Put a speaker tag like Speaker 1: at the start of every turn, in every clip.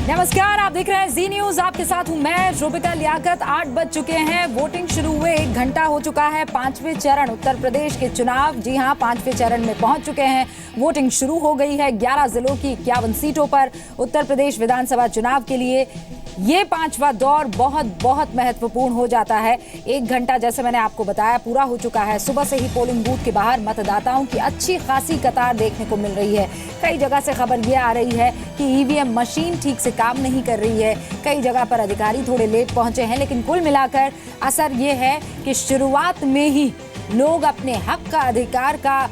Speaker 1: नमस्कार, आप देख रहे हैं जी न्यूज। आपके साथ हूं मैं रूबिका लियाकत। 8 बज चुके हैं, वोटिंग शुरू हुए 1 घंटा हो चुका है। 5वें चरण उत्तर प्रदेश के चुनाव, जी हां, 5वें चरण में पहुंच चुके हैं। वोटिंग शुरू हो गई है 11 जिलों की 51 सीटों पर उत्तर प्रदेश विधानसभा चुनाव के लिए। ये 5वां दौर बहुत महत्वपूर्ण हो जाता है। 1 घंटा, जैसे मैंने आपको बताया, पूरा हो चुका है। सुबह से ही पोलिंग बूथ के बाहर मतदाताओं की अच्छी खासी कतार देखने को मिल रही है। कई जगह से खबर ये आ रही है कि ईवीएम मशीन ठीक से काम नहीं कर रही है। कई जगह पर अधिकारी थोड़े लेट पहुंचे हैं, लेकिन कुल मिलाकर असर ये है कि शुरुआत में ही लोग अपने हक का, अधिकार का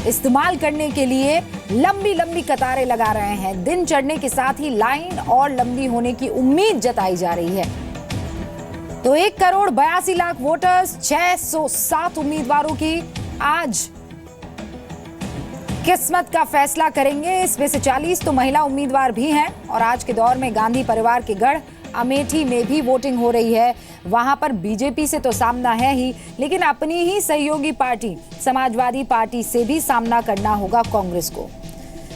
Speaker 1: इस्तेमाल करने के लिए लंबी कतारें लगा रहे हैं। दिन चढ़ने के साथ ही लाइन और लंबी होने की उम्मीद जताई जा रही है। तो 1,82,00,000 वोटर्स, 607 उम्मीदवारों की आज किस्मत का फैसला करेंगे। इसमें से 40 तो महिला उम्मीदवार भी हैं। और आज के दौर में गांधी परिवार के गढ़ अमेठी में भी वोटिंग हो रही है। वहां पर बीजेपी से तो सामना है ही, लेकिन अपनी ही सहयोगी पार्टी समाजवादी पार्टी से भी सामना करना होगा कांग्रेस को।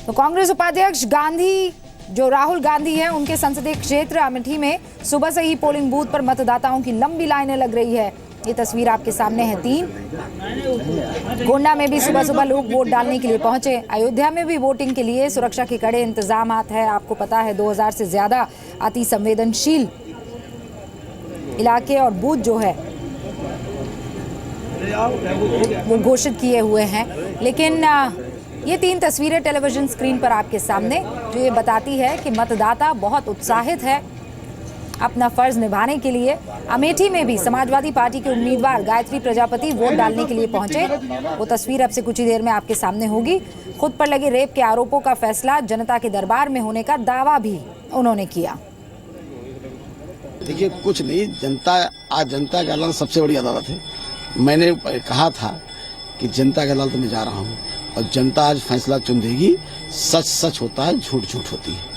Speaker 1: तो कांग्रेस उपाध्यक्ष गांधी, जो राहुल गांधी हैं, उनके संसदीय क्षेत्र अमेठी में सुबह से ही पोलिंग बूथ पर मतदाताओं की लंबी लाइनें लग रही है। ये तस्वीर आपके सामने है 3। गोंडा में भी सुबह लोग वोट डालने के लिए पहुंचे। अयोध्या में भी वोटिंग के लिए सुरक्षा के कड़े इंतजाम है। आपको पता है 2000 से ज्यादा अति संवेदनशील इलाके और बूथ जो है वो घोषित किए हुए हैं। लेकिन ये 3 तस्वीरें टेलीविजन स्क्रीन पर आपके सामने, जो ये बताती है कि मतदाता बहुत उत्साहित है अपना फर्ज निभाने के लिए। अमेठी में भी समाजवादी पार्टी के उम्मीदवार गायत्री प्रजापति वोट डालने के लिए पहुंचे। वो तस्वीर अब से कुछ ही देर में आपके सामने होगी। खुद पर लगे रेप के आरोपों का फैसला जनता के दरबार में होने का दावा भी उन्होंने किया।
Speaker 2: देखिए, कुछ नहीं, आज जनता की अदालत सबसे बड़ी अदालत है। मैंने कहा था कि जनता की अदालत में जा रहा हूँ और जनता आज फैसला चुन देगी। सच सच होता है, झूठ झूठ होती है।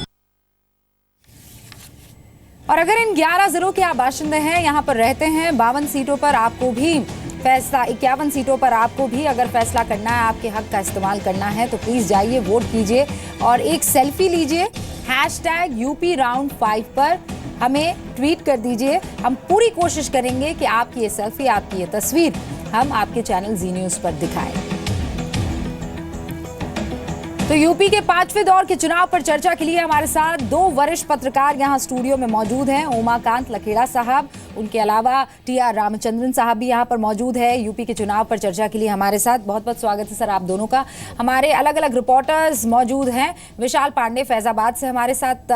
Speaker 1: और अगर इन 11 जिलों के आप बाशिंदे हैं, यहाँ पर रहते हैं, 52 सीटों पर आपको भी फैसला, 51 सीटों पर आपको भी अगर फैसला करना है, आपके हक का इस्तेमाल करना है, तो प्लीज जाइए, वोट कीजिए और एक सेल्फी लीजिए। #UP Round 5 पर हमें ट्वीट कर दीजिए। हम पूरी कोशिश करेंगे कि आपकी ये सेल्फी, आपकी ये तस्वीर हम आपके चैनल जी न्यूज पर दिखाएं। तो यूपी के 5वें दौर के चुनाव पर चर्चा के लिए हमारे साथ 2 वरिष्ठ पत्रकार यहां स्टूडियो में मौजूद हैं। उमाकांत लखेड़ा साहब, उनके अलावा TR रामचंद्रन साहब भी यहां पर मौजूद है। यूपी के चुनाव पर चर्चा के लिए हमारे साथ बहुत स्वागत है सर आप दोनों का। हमारे अलग अलग रिपोर्टर्स मौजूद हैं। विशाल पांडे फैजाबाद से हमारे साथ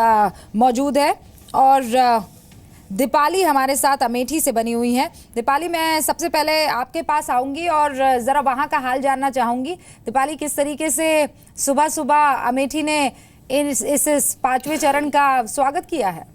Speaker 1: मौजूद है और दीपाली हमारे साथ अमेठी से बनी हुई है। दीपाली, मैं सबसे पहले आपके पास आऊंगी और ज़रा वहाँ का हाल जानना चाहूंगी। दीपाली, किस तरीके से सुबह अमेठी ने इस 5वें चरण का स्वागत किया है?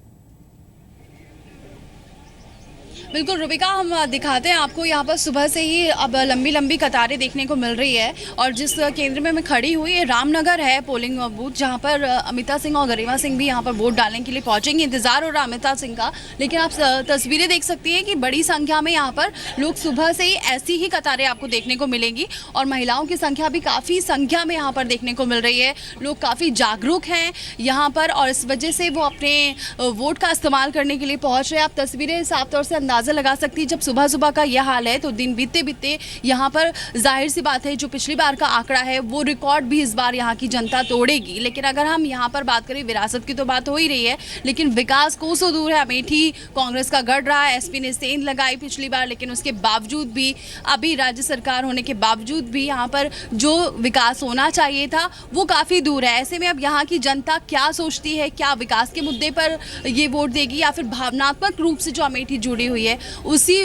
Speaker 3: बिल्कुल रुबिका, हम दिखाते हैं आपको यहाँ पर सुबह से ही अब लंबी कतारें देखने को मिल रही है। और जिस केंद्र में मैं खड़ी हुई, ये रामनगर है पोलिंग बूथ, जहाँ पर अमिता सिंह और गरिमा सिंह भी यहाँ पर वोट डालने के लिए पहुँचेंगे। इंतजार हो रहा अमिता सिंह का, लेकिन आप तस्वीरें देख सकती हैं कि बड़ी संख्या में यहाँ पर लोग सुबह से ही ऐसी ही कतारें आपको देखने को मिलेंगी। और महिलाओं की संख्या भी काफ़ी संख्या में यहाँ पर देखने को मिल रही है। लोग काफ़ी जागरूक हैं यहाँ पर और इस वजह से वो अपने वोट का इस्तेमाल करने के लिए पहुँच रहे हैं। आप तस्वीरें साफ तौर से अंदाजा लगा सकती है। जब सुबह का यह हाल है तो दिन बीतते यहाँ पर जाहिर सी बात है, जो पिछली बार का आंकड़ा है वो रिकॉर्ड भी इस बार यहाँ की जनता तोड़ेगी। लेकिन अगर हम यहाँ पर बात करें, विरासत की तो बात हो ही रही है, लेकिन विकास कोसों दूर है। अमेठी कांग्रेस का गढ़ रहा है। SP ने सेंध लगाई पिछली बार, लेकिन उसके बावजूद भी, अभी राज्य सरकार होने के बावजूद भी यहाँ पर जो विकास होना चाहिए था वो काफ़ी दूर है। ऐसे में अब यहाँ की जनता क्या सोचती है, क्या विकास के मुद्दे पर ये वोट देगी या फिर भावनात्मक रूप से जो अमेठी जुड़ी हुई है उसी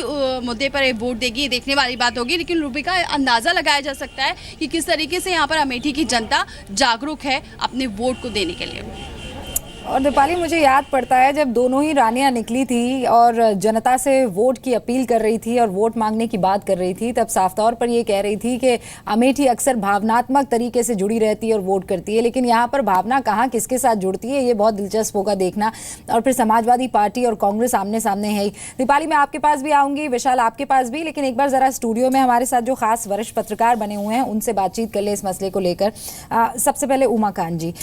Speaker 3: मुद्दे पर वोट देगी, ये देखने वाली बात होगी। लेकिन रूबिका, अंदाजा लगाया जा सकता है कि किस तरीके से यहाँ पर अमेठी की जनता जागरूक है अपने वोट को देने के लिए।
Speaker 1: और दीपाली, मुझे याद पड़ता है जब दोनों ही रानियां निकली थी और जनता से वोट की अपील कर रही थी और वोट मांगने की बात कर रही थी, तब साफ तौर पर ये कह रही थी कि अमेठी अक्सर भावनात्मक तरीके से जुड़ी रहती है और वोट करती है। लेकिन यहाँ पर भावना कहाँ किसके साथ जुड़ती है, ये बहुत दिलचस्प होगा देखना। और फिर समाजवादी पार्टी और कांग्रेस आमने सामने है ही। दीपाली, मैं आपके पास भी आऊँगी, विशाल आपके पास भी, लेकिन एक बार ज़रा स्टूडियो में हमारे साथ जो खास वरिष्ठ पत्रकार बने हुए हैं उनसे बातचीत कर ले इस मसले को लेकर। सबसे पहले उमाकांत जी,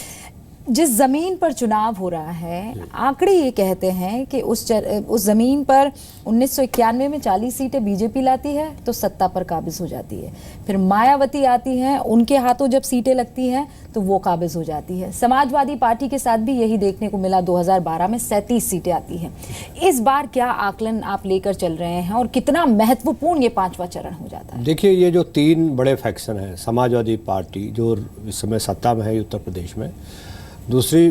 Speaker 1: जिस जमीन पर चुनाव हो रहा है, आंकड़े ये कहते हैं कि उस जमीन पर 1991 में 40 सीटें बीजेपी लाती है तो सत्ता पर काबिज हो जाती है। फिर मायावती आती हैं, उनके हाथों जब सीटें लगती हैं तो वो काबिज हो जाती है। समाजवादी पार्टी के साथ भी यही देखने को मिला, 2012 में 37 सीटें आती हैं। इस बार क्या आकलन आप लेकर चल रहे हैं और कितना महत्वपूर्ण ये 5वां चरण हो जाता है?
Speaker 4: देखिए, ये जो 3 बड़े फैक्शन हैं, समाजवादी पार्टी जो इस समय सत्ता में है उत्तर प्रदेश में, दूसरी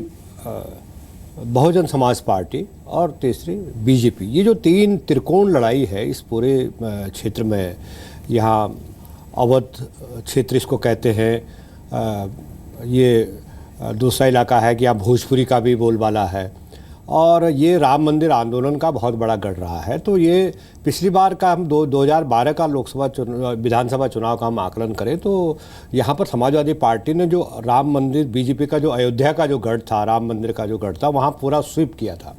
Speaker 4: बहुजन समाज पार्टी और तीसरी बीजेपी, ये जो 3 त्रिकोण लड़ाई है इस पूरे क्षेत्र में, यहाँ अवध क्षेत्र इसको कहते हैं, ये दूसरा इलाका है कि यहाँ भोजपुरी का भी बोलबाला है, और ये राम मंदिर आंदोलन का बहुत बड़ा गढ़ रहा है। तो ये पिछली बार का हम 2012 का विधानसभा चुनाव का हम आकलन करें तो यहाँ पर समाजवादी पार्टी ने जो राम मंदिर, बीजेपी का जो अयोध्या का जो गढ़ था, राम मंदिर का जो गढ़ था, वहाँ पूरा स्वीप किया था।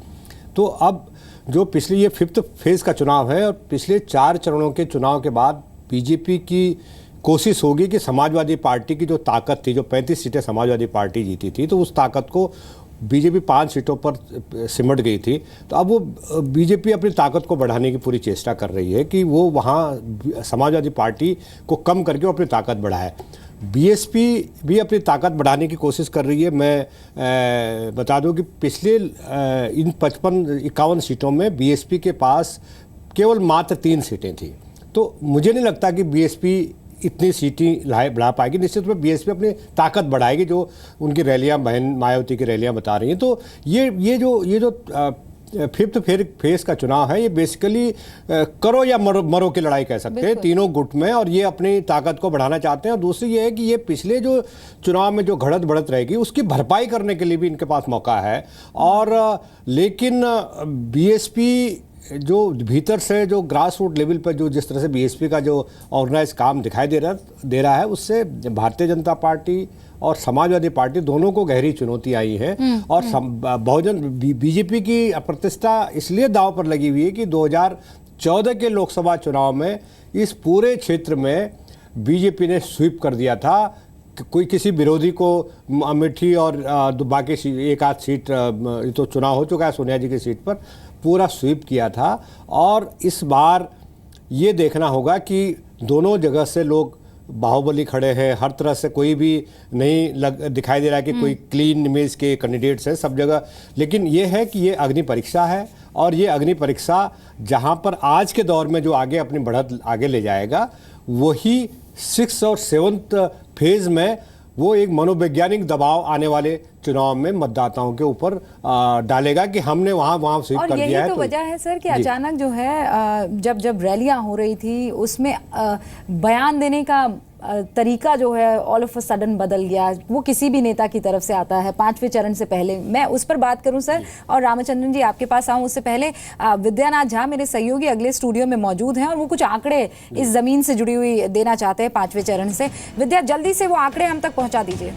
Speaker 4: तो अब जो पिछली ये 5th फेज़ का चुनाव है और पिछले 4 चरणों के चुनाव के बाद बीजेपी की कोशिश होगी कि समाजवादी पार्टी की जो ताकत थी, जो 35 सीटें समाजवादी पार्टी जीती थी, तो उस ताकत को बीजेपी 5 सीटों पर सिमट गई थी। तो अब वो बीजेपी अपनी ताकत को बढ़ाने की पूरी चेष्टा कर रही है कि वो वहाँ समाजवादी पार्टी को कम करके वो अपनी ताकत बढ़ाए। बीएसपी भी अपनी ताकत बढ़ाने की कोशिश कर रही है। मैं बता दूं कि पिछले इन 55-51 सीटों में बीएसपी के पास केवल मात्र 3 सीटें थी। तो मुझे नहीं लगता कि बीएसपी इतनी सीटें बढ़ा पाएगी। निश्चित रूप में बीएसपी अपनी ताकत बढ़ाएगी, जो उनकी रैलियां, बहन मायावती की रैलियां बता रही हैं। तो ये जो 5th फेज़ का चुनाव है, ये बेसिकली करो या मरो की लड़ाई कह सकते हैं, तीनों गुट में, और ये अपनी ताकत को बढ़ाना चाहते हैं। और दूसरी ये है कि ये पिछले जो चुनाव में जो घड़त बढ़त रहेगी उसकी भरपाई करने के लिए भी इनके पास मौका है। और लेकिन बीएसपी जो भीतर से जो ग्रास रूट लेवल पर जो जिस तरह से बीएसपी का जो ऑर्गेनाइज काम दिखाई दे रहा है, उससे भारतीय जनता पार्टी और समाजवादी पार्टी दोनों को गहरी चुनौती आई है। और बीजेपी की प्रतिष्ठा इसलिए दांव पर लगी हुई है कि 2014 के लोकसभा चुनाव में इस पूरे क्षेत्र में बीजेपी ने स्वीप कर दिया था। कोई किसी विरोधी को अमेठी और बाकी 1-8 सीट, तो चुनाव हो चुका है सोनिया जी की सीट पर, पूरा स्वीप किया था। और इस बार ये देखना होगा कि दोनों जगह से लोग बाहुबली खड़े हैं, हर तरह से कोई भी नहीं दिखाई दे रहा है कि कोई क्लीन इमेज के कैंडिडेट्स हैं सब जगह। लेकिन ये है कि ये अग्नि परीक्षा है, और ये अग्नि परीक्षा जहां पर आज के दौर में जो आगे अपनी बढ़त आगे ले जाएगा, वही 6th और 7th फेज़ में वो एक मनोवैज्ञानिक दबाव आने वाले चुनाव में मतदाताओं के ऊपर डालेगा कि हमने वहाँ स्वीप कर दिया है।
Speaker 1: तो वजह है सर कि अचानक जो है जब रैलियां हो रही थी उसमें बयान देने का तरीका जो है ऑल ऑफ अ सडन बदल गया। वो किसी भी नेता की तरफ से आता है 5वें चरण से पहले। मैं उस पर बात करूं सर, और रामचंद्रन जी आपके पास आऊं उससे पहले विद्यानाथ झा मेरे सहयोगी अगले स्टूडियो में मौजूद हैं और वो कुछ आंकड़े इस जमीन से जुड़ी हुई देना चाहते हैं 5वें चरण से। विद्या, जल्दी से वो आंकड़े हम तक पहुंचा दीजिए।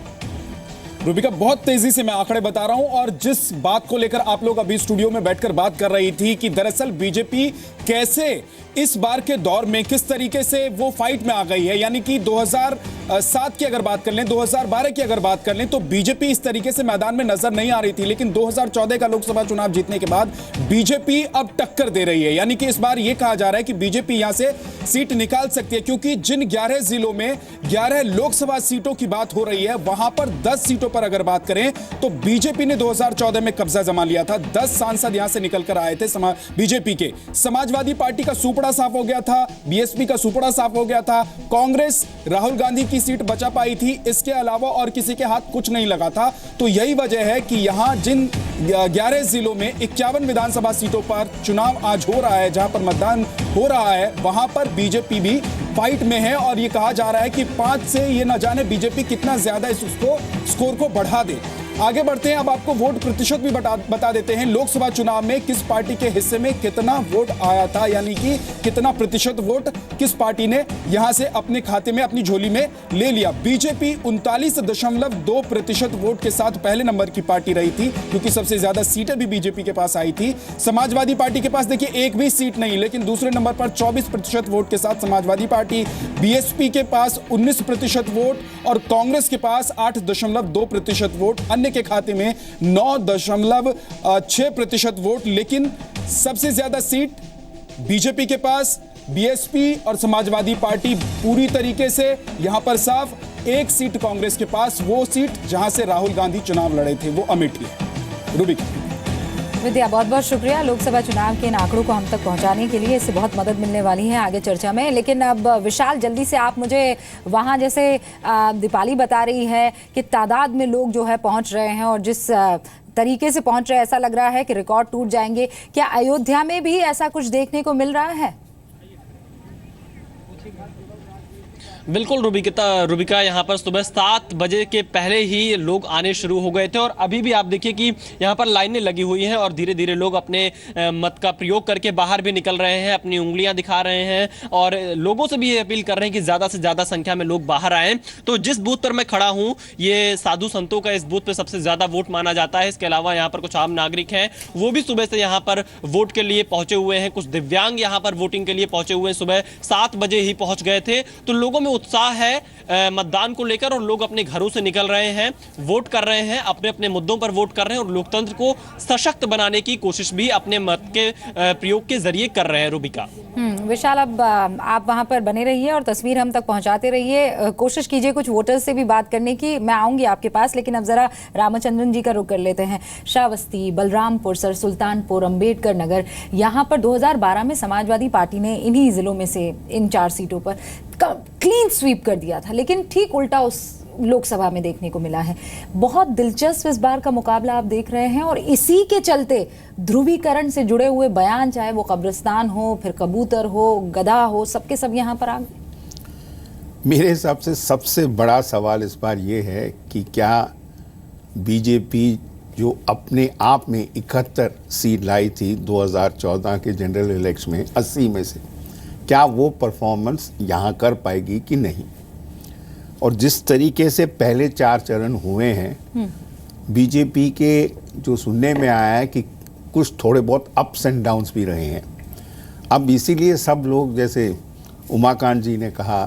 Speaker 5: रूबिका, बहुत तेजी से मैं आंकड़े बता रहा हूं, और जिस बात को लेकर आप लोग अभी स्टूडियो में बैठकर बात कर रही थी कि दरअसल बीजेपी कैसे इस बार के दौर में किस तरीके से वो फाइट में आ गई है, यानी कि 2007 की अगर बात कर लें, 2012 की अगर बात कर लें, तो बीजेपी इस तरीके से मैदान में नजर नहीं आ रही थी। लेकिन 2014 का लोकसभा चुनाव जीतने के बाद बीजेपी अब टक्कर दे रही है, यानी कि इस बार यह कहा जा रहा है कि बीजेपी यहां से सीट निकाल सकती है, क्योंकि जिन 11 जिलों में 11 लोकसभा सीटों की बात हो रही है, वहां पर 10 सीटों पर अगर बात करें तो बीजेपी ने 2014 में कब्जा जमा लिया था। 10 सांसद यहां से निकलकर आए थे बीजेपी के। समाजवादी पार्टी का सुपड़ा साफ हो गया था, बीएसपी का सुपड़ा साफ हो गया था, कांग्रेस राहुल गांधी की सीट बचा पाई थी, इसके अलावा और किसी के हाथ कुछ नहीं लगा था। तो यही वजह है कि यहां जिन 11 जिलों में 51 विधानसभा सीटों पर चुनाव आज हो रहा है, जहां पर मतदान हो रहा है, वहां पर बीजेपी भी फाइट में है। और यह कहा जा रहा है कि 5 से ये न जाने बीजेपी कितना ज्यादा इस स्कोर को बढ़ा दे। आगे बढ़ते हैं, अब आपको वोट प्रतिशत भी बता देते हैं। लोकसभा चुनाव में किस पार्टी के हिस्से में कितना वोट आया था, यानी कि कितना प्रतिशत वोट किस पार्टी ने यहां से अपने खाते में, अपनी झोली में ले लिया। बीजेपी 39.2% वोट के साथ पहले नंबर की पार्टी रही थी, क्योंकि सबसे ज्यादा सीटें भी बीजेपी के पास आई थी। समाजवादी पार्टी के पास देखिए एक भी सीट नहीं, लेकिन दूसरे नंबर पर 24% वोट के साथ समाजवादी पार्टी, बीएसपी के पास 19% वोट और कांग्रेस के पास 8.2% वोट। अन्य के खाते में 9.6% वोट। लेकिन सबसे ज्यादा सीट बीजेपी के पास, बीएसपी और समाजवादी पार्टी पूरी तरीके से यहां पर साफ। एक सीट कांग्रेस के पास, वो सीट जहां से राहुल गांधी चुनाव लड़े थे, वो अमेठी है। रूबिका।
Speaker 1: विद्या, बहुत बहुत शुक्रिया लोकसभा चुनाव के इन आंकड़ों को हम तक पहुंचाने के लिए। इससे बहुत मदद मिलने वाली है आगे चर्चा में। लेकिन अब विशाल, जल्दी से आप मुझे वहां, जैसे दीपाली बता रही है कि तादाद में लोग जो है पहुंच रहे हैं और जिस तरीके से पहुंच रहे हैं, ऐसा लग रहा है कि रिकॉर्ड टूट जाएंगे। क्या अयोध्या में भी ऐसा कुछ देखने को मिल रहा है?
Speaker 6: बिल्कुल रुबिका, यहाँ पर सुबह 7 बजे के पहले ही लोग आने शुरू हो गए थे और अभी भी आप देखिए कि यहाँ पर लाइनें लगी हुई हैं और धीरे धीरे लोग अपने मत का प्रयोग करके बाहर भी निकल रहे हैं, अपनी उंगलियां दिखा रहे हैं और लोगों से भी ये अपील कर रहे हैं कि ज़्यादा से ज़्यादा संख्या में लोग बाहर आएँ। तो जिस बूथ पर मैं खड़ा हूँ, ये साधु संतों का इस बूथ पर सबसे ज़्यादा वोट माना जाता है। इसके अलावा यहाँ पर कुछ आम नागरिक हैं, वो भी सुबह से यहाँ पर वोट के लिए पहुंचे हुए हैं। कुछ दिव्यांग यहाँ पर वोटिंग के लिए पहुंचे हुए हैं, सुबह 7 बजे ही पहुंच गए थे। तो लोगों में उत्साह है मतदान को लेकर और लोग अपने घरों से निकल रहे हैं, वोट कर रहे हैं, अपने अपने मुद्दों पर वोट कर रहे हैं और लोकतंत्र को सशक्त बनाने की कोशिश भी अपने मत के प्रयोग के जरिए कर रहे हैं। रूबिका।
Speaker 1: विशाल, अब आप वहां पर बने रहिए और तस्वीर हम तक पहुंचाते रहिए। कोशिश कीजिए कुछ वोटर्स से भी बात करने की। मैं आऊंगी आपके पास, लेकिन अब जरा रामचंद्रन जी का रुख कर लेते हैं। श्रावस्ती, बलरामपुर, सर सुल्तानपुर, अंबेडकर नगर, यहाँ पर 2012 में समाजवादी पार्टी ने इन्हीं जिलों में से इन 4 सीटों पर क्लीन स्वीप कर दिया था, लेकिन ठीक उल्टा उस लोकसभा में देखने को मिला है। बहुत दिलचस्प इस बार का मुकाबला आप देख रहे हैं और इसी के चलते ध्रुवीकरण से जुड़े हुए बयान, चाहे वो कब्रिस्तान हो, फिर कबूतर हो, गधा हो, सबके सब यहाँ पर आ गए।
Speaker 7: मेरे हिसाब से सबसे बड़ा सवाल इस बार ये है कि क्या बीजेपी जो अपने आप में 71 सीट लाई थी 2014 के जनरल इलेक्शन में 80 में से, क्या वो परफॉर्मेंस यहाँ कर पाएगी कि नहीं। और जिस तरीके से पहले 4 चरण हुए हैं, बीजेपी के जो सुनने में आया है कि कुछ थोड़े बहुत अप्स एंड डाउन्स भी रहे हैं। अब इसीलिए सब लोग, जैसे उमाकांत जी ने कहा,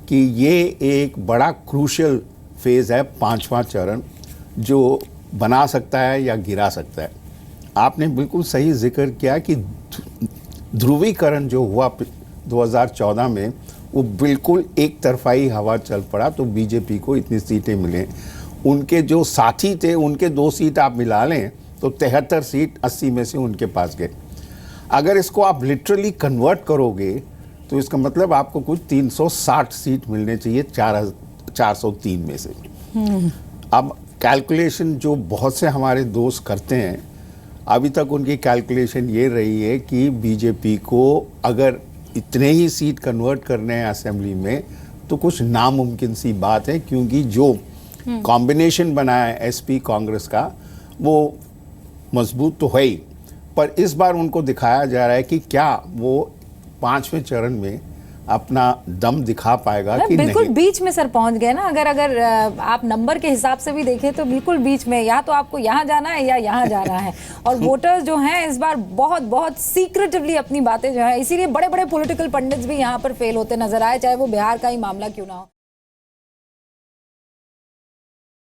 Speaker 7: कि ये एक बड़ा क्रूशियल फेज़ है 5वां चरण, जो बना सकता है या गिरा सकता है। आपने बिल्कुल सही जिक्र किया कि ध्रुवीकरण जो हुआ 2014 में, वो बिल्कुल एक तरफाई हवा चल पड़ा, तो बीजेपी को इतनी सीटें मिले। उनके जो साथी थे, उनके 2 सीट आप मिला लें तो 73 सीट 80 में से उनके पास गए। अगर इसको आप लिटरली कन्वर्ट करोगे तो इसका मतलब आपको कुछ 360 सीट मिलने चाहिए 403 में से। अब कैलकुलेशन जो बहुत से हमारे दोस्त करते हैं, अभी तक उनकी कैलकुलेशन ये रही है कि बीजेपी को अगर इतने ही सीट कन्वर्ट करने हैं असेंबली में तो कुछ नामुमकिन सी बात है, क्योंकि जो कॉम्बिनेशन बना है एसपी कांग्रेस का, वो मजबूत तो है ही, पर इस बार उनको दिखाया जा रहा है कि क्या वो 5वें चरण में अपना दम दिखा पाएगा कि
Speaker 1: बिल्कुल
Speaker 7: नहीं।
Speaker 1: बीच में सर पहुंच गए ना। अगर आप नंबर के हिसाब से भी देखें तो बिल्कुल बीच में, या तो आपको यहाँ जाना है या यहाँ जाना है। और वोटर्स जो हैं इस बार बहुत बहुत सीक्रेटिवली अपनी बातें जो है, इसीलिए बड़े बड़े पॉलिटिकल पंडित्स भी यहाँ पर फेल होते नजर आए, चाहे वो बिहार का ही मामला क्यों ना हो।